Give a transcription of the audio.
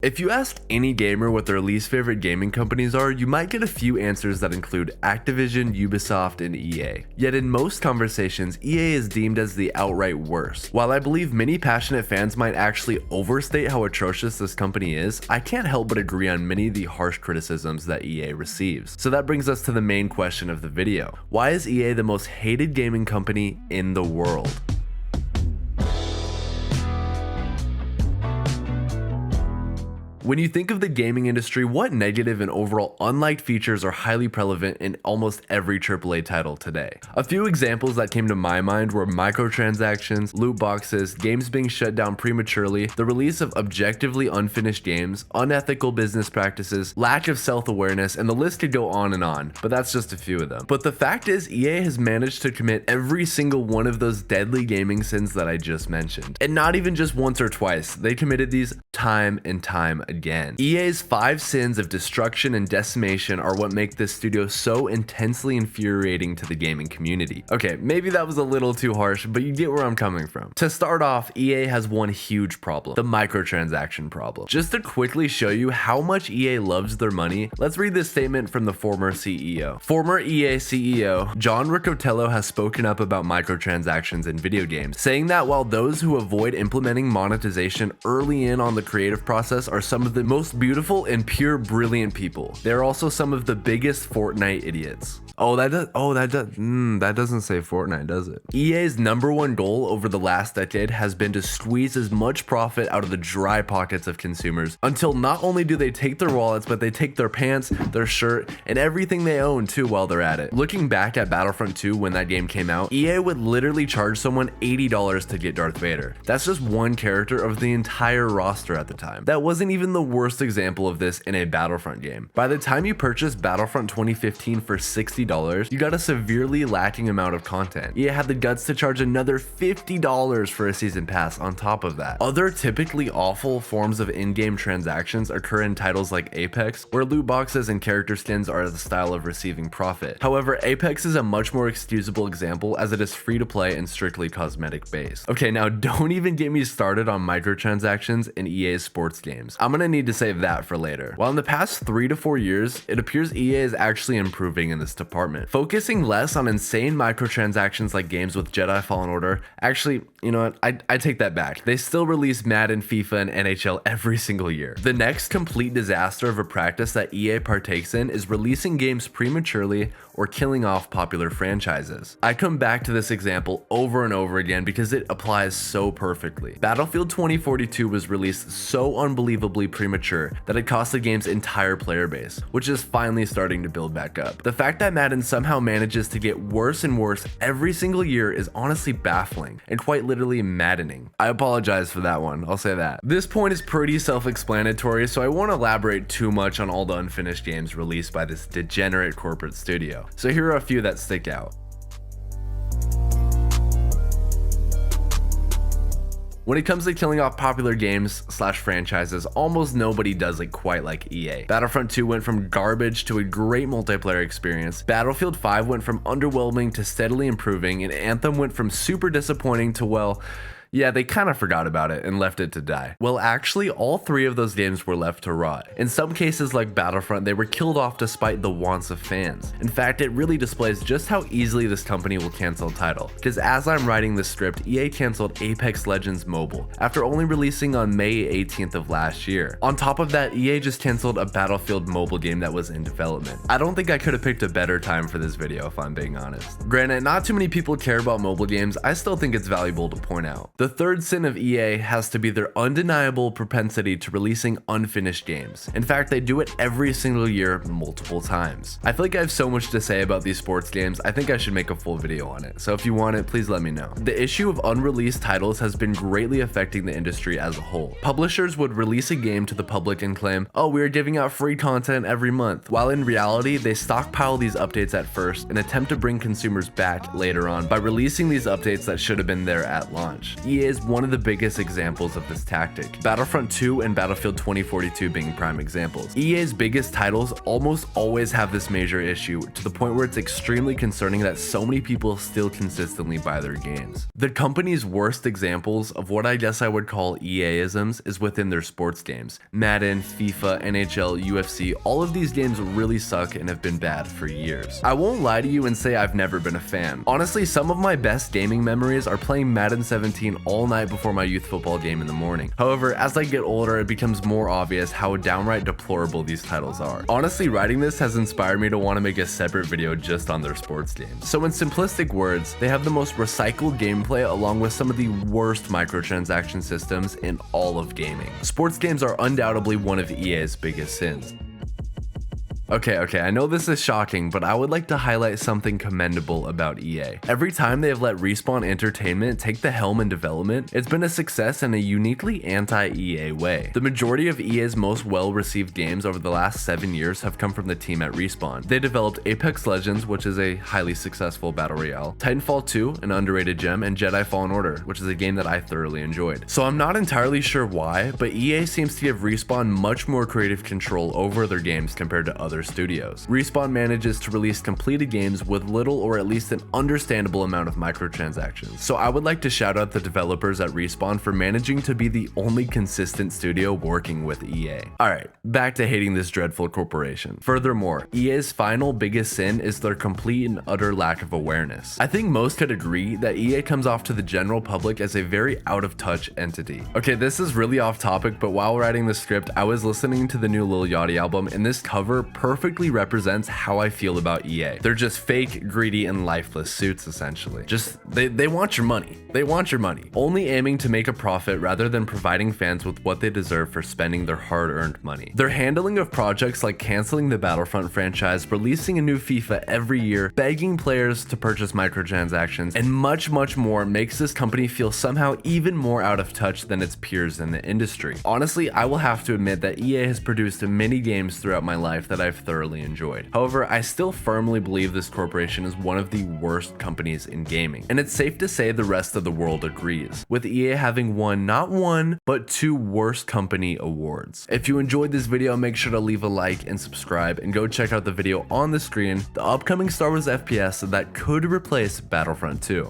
If you asked any gamer what their least favorite gaming companies are, you might get a few answers that include Activision, Ubisoft, and EA. Yet in most conversations, EA is deemed as the outright worst. While I believe many passionate fans might actually overstate how atrocious this company is, I can't help but agree on many of the harsh criticisms that EA receives. So that brings us to the main question of the video. Why is EA the most hated gaming company in the world? When you think of the gaming industry, what negative and overall unliked features are highly prevalent in almost every AAA title today? A few examples that came to my mind were microtransactions, loot boxes, games being shut down prematurely, the release of objectively unfinished games, unethical business practices, lack of self-awareness, and the list could go on, but that's just a few of them. But the fact is, EA has managed to commit every single one of those deadly gaming sins that I just mentioned. And not even just once or twice, they committed these time and time again. EA's 5 sins of destruction and decimation are what make this studio so intensely infuriating to the gaming community. Okay, maybe that was a little too harsh, but you get where I'm coming from. To start off, EA has one huge problem, the microtransaction problem. Just to quickly show you how much EA loves their money, let's read this statement from the former CEO. Former EA CEO John Riccitiello has spoken up about microtransactions in video games, saying that while those who avoid implementing monetization early in on the creative process are some of the most beautiful and pure brilliant people, they're also some of the biggest Fortnite idiots. That doesn't say Fortnite, does it? EA's #1 goal over the last decade has been to squeeze as much profit out of the dry pockets of consumers until not only do they take their wallets, but they take their pants, their shirt, and everything they own too while they're at it. Looking back at Battlefront 2 when that game came out, EA would literally charge someone $80 to get Darth Vader. That's just one character of the entire roster at the time. That wasn't even the worst example of this in a Battlefront game. By the time you purchased Battlefront 2015 for $60, you got a severely lacking amount of content. EA had the guts to charge another $50 for a season pass on top of that. Other typically awful forms of in-game transactions occur in titles like Apex, where loot boxes and character skins are the style of receiving profit. However, Apex is a much more excusable example as it is free to play and strictly cosmetic based. Okay, now don't even get me started on microtransactions in EA's sports games. I'm gonna need to save that for later. While in the past 3 to 4 years, it appears EA is actually improving in this department. Focusing less on insane microtransactions like games with Jedi Fallen Order. Actually, you know what? I take that back. They still release Madden, FIFA, and NHL every single year. The next complete disaster of a practice that EA partakes in is releasing games prematurely or killing off popular franchises. I come back to this example over and over again because it applies so perfectly. Battlefield 2042 was released so unbelievably premature that it cost the game's entire player base, which is finally starting to build back up. The fact that Madden somehow manages to get worse and worse every single year is honestly baffling and quite literally maddening. I apologize for that one, I'll say that. This point is pretty self-explanatory, so I won't elaborate too much on all the unfinished games released by this degenerate corporate studio. So here are a few that stick out. When it comes to killing off popular games / franchises, almost nobody does it quite like EA. Battlefront 2 went from garbage to a great multiplayer experience. Battlefield 5 went from underwhelming to steadily improving, and Anthem went from super disappointing to, well, yeah, they kind of forgot about it and left it to die. Well, actually, all 3 of those games were left to rot. In some cases like Battlefront, they were killed off despite the wants of fans. In fact, it really displays just how easily this company will cancel a title. Because as I'm writing this script, EA canceled Apex Legends Mobile after only releasing on May 18th of last year. On top of that, EA just canceled a Battlefield mobile game that was in development. I don't think I could have picked a better time for this video if I'm being honest. Granted, not too many people care about mobile games, I still think it's valuable to point out. The third sin of EA has to be their undeniable propensity to releasing unfinished games. In fact, they do it every single year, multiple times. I feel like I have so much to say about these sports games, I think I should make a full video on it. So if you want it, please let me know. The issue of unreleased titles has been greatly affecting the industry as a whole. Publishers would release a game to the public and claim, oh, we are giving out free content every month, while in reality, they stockpile these updates at first and attempt to bring consumers back later on by releasing these updates that should have been there at launch. EA is one of the biggest examples of this tactic, Battlefront 2 and Battlefield 2042 being prime examples. EA's biggest titles almost always have this major issue, to the point where it's extremely concerning that so many people still consistently buy their games. The company's worst examples of what I guess I would call EA-isms is within their sports games. Madden, FIFA, NHL, UFC, all of these games really suck and have been bad for years. I won't lie to you and say I've never been a fan. Honestly, some of my best gaming memories are playing Madden 17 all night before my youth football game in the morning. However, as I get older, it becomes more obvious how downright deplorable these titles are. Honestly, writing this has inspired me to want to make a separate video just on their sports games. So in simplistic words, they have the most recycled gameplay along with some of the worst microtransaction systems in all of gaming. Sports games are undoubtedly one of EA's biggest sins. Okay, I know this is shocking, but I would like to highlight something commendable about EA. Every time they have let Respawn Entertainment take the helm in development, it's been a success in a uniquely anti-EA way. The majority of EA's most well-received games over the last 7 years have come from the team at Respawn. They developed Apex Legends, which is a highly successful battle royale, Titanfall 2, an underrated gem, and Jedi Fallen Order, which is a game that I thoroughly enjoyed. So I'm not entirely sure why, but EA seems to give Respawn much more creative control over their games compared to other studios. Respawn manages to release completed games with little or at least an understandable amount of microtransactions. So I would like to shout out the developers at Respawn for managing to be the only consistent studio working with EA. Alright, back to hating this dreadful corporation. Furthermore, EA's final biggest sin is their complete and utter lack of awareness. I think most could agree that EA comes off to the general public as a very out of touch entity. Okay, this is really off topic, but while writing the script, I was listening to the new Lil Yachty album, and this cover perfectly represents how I feel about EA. They're just fake, greedy, and lifeless suits, essentially. They want your money. They want your money. Only aiming to make a profit rather than providing fans with what they deserve for spending their hard-earned money. Their handling of projects like canceling the Battlefront franchise, releasing a new FIFA every year, begging players to purchase microtransactions, and much more makes this company feel somehow even more out of touch than its peers in the industry. Honestly, I will have to admit that EA has produced many games throughout my life that I've thoroughly enjoyed. However, I still firmly believe this corporation is one of the worst companies in gaming, and it's safe to say the rest of the world agrees, with EA having won not one, but 2 worst company awards. If you enjoyed this video, make sure to leave a like and subscribe, and go check out the video on the screen, the upcoming Star Wars FPS that could replace Battlefront 2.